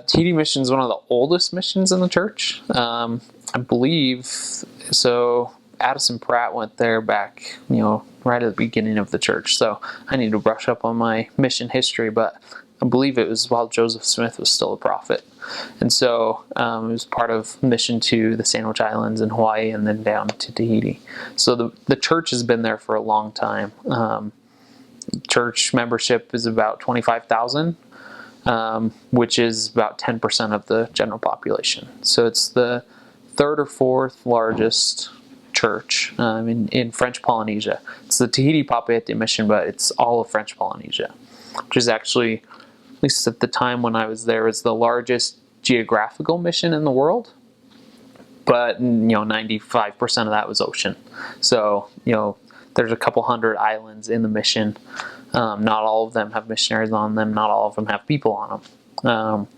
Tahiti mission is one of the oldest missions in the church. I believe so. Addison Pratt went there back, right at the beginning of the church. So I need to brush up on my mission history, but I believe it was while Joseph Smith was still a prophet. And so it was part of mission to the Sandwich Islands in Hawaii and then down to Tahiti. So the church has been there for a long time. Church membership is about 25,000. Which is about 10% of the general population. So it's the third or fourth largest church in French Polynesia. It's the Tahiti Papeete mission, but it's all of French Polynesia, which is actually, at least at the time when I was there, was the largest geographical mission in the world. But 95% of that was ocean. So there's a couple hundred islands in the mission. Not all of them have missionaries on them. Not all of them have people on them.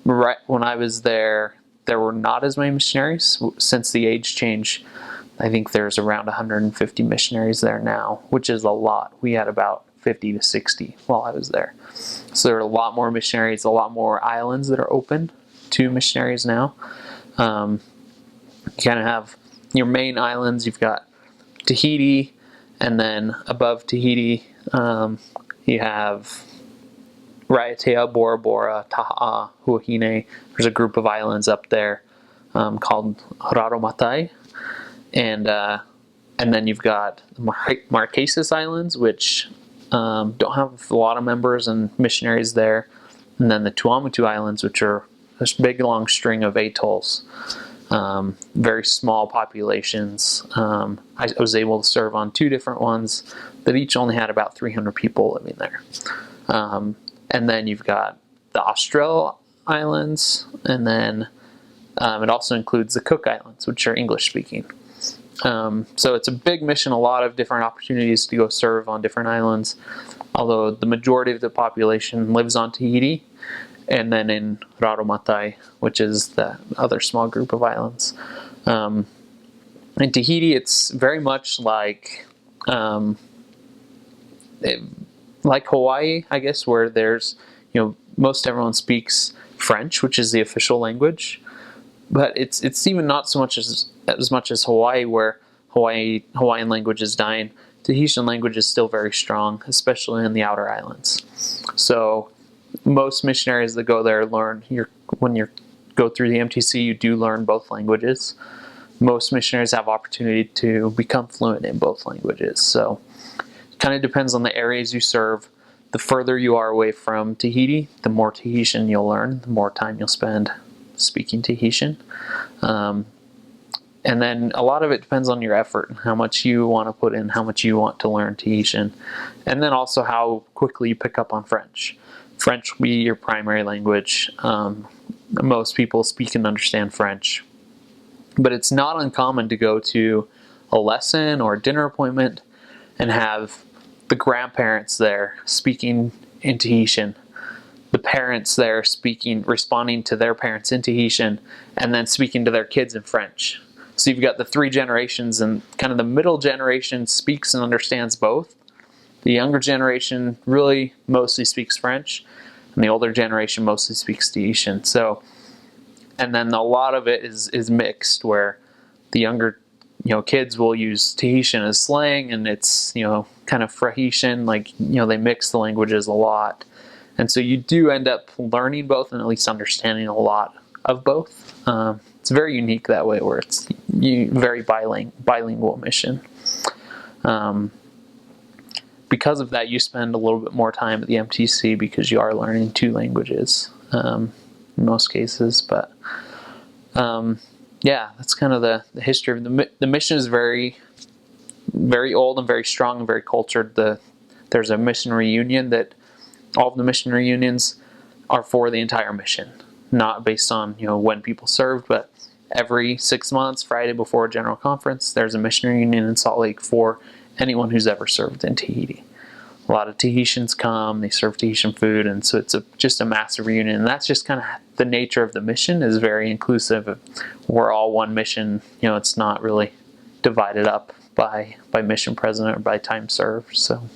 Right when I was there, there were not as many missionaries. Since the age change, I think there's around 150 missionaries there now, which is a lot. We had about 50 to 60 while I was there. So there are a lot more missionaries, a lot more islands that are open to missionaries now. You kind of have your main islands. You've got Tahiti, and then above Tahiti, you have Raiatea, Bora Bora, Taha'a, Huahine. There's a group of islands up there called Raromatai, and then you've got the Marquesas Islands, which don't have a lot of members and missionaries there, and then the Tuamotu Islands, which are a big long string of atolls. Very small populations. I was able to serve on 2 different ones that each only had about 300 people living there. And then you've got the Austral Islands, and then it also includes the Cook Islands, which are English speaking. So it's a big mission, a lot of different opportunities to go serve on different islands, although the majority of the population lives on Tahiti, and then in Raromatai, which is the other small group of islands. In Tahiti, it's very much like Hawaii, I guess, where there's, most everyone speaks French, which is the official language, but it's even not so much as much as Hawaii, where Hawaiian language is dying. Tahitian language is still very strong, especially in the outer islands. So most missionaries that go there learn, when you go through the MTC, you do learn both languages. Most missionaries have opportunity to become fluent in both languages. So it kind of depends on the areas you serve. The further you are away from Tahiti, the more Tahitian you'll learn, the more time you'll spend speaking Tahitian. And then a lot of it depends on your effort and how much you want to put in, how much you want to learn Tahitian, and then also how quickly you pick up on French. French will be your primary language. Most people speak and understand French. But it's not uncommon to go to a lesson or a dinner appointment and have the grandparents there speaking in Tahitian, the parents there responding to their parents in Tahitian, and then speaking to their kids in French. So you've got the 3 generations, and kind of the middle generation speaks and understands both. The younger generation really mostly speaks French, and the older generation mostly speaks Tahitian. So, and then a lot of it is mixed, where the younger kids will use Tahitian as slang, and it's kind of Frahitian, they mix the languages a lot, and so you do end up learning both and at least understanding a lot of both. It's very unique that way, where it's very bilingual mission. Because of that, you spend a little bit more time at the MTC because you are learning 2 languages in most cases. But that's kind of the history of the mission. Is very, very old and very strong and very cultured. There's a mission reunion that all of the mission reunions are for the entire mission, not based on when people served, but every 6 months, Friday before a general conference, there's a mission reunion in Salt Lake for anyone who's ever served in Tahiti. A lot of Tahitians come, they serve Tahitian food, and so it's just a massive reunion. And that's just kind of the nature of the mission, is very inclusive. We're all one mission. It's not really divided up by mission president or by time served. So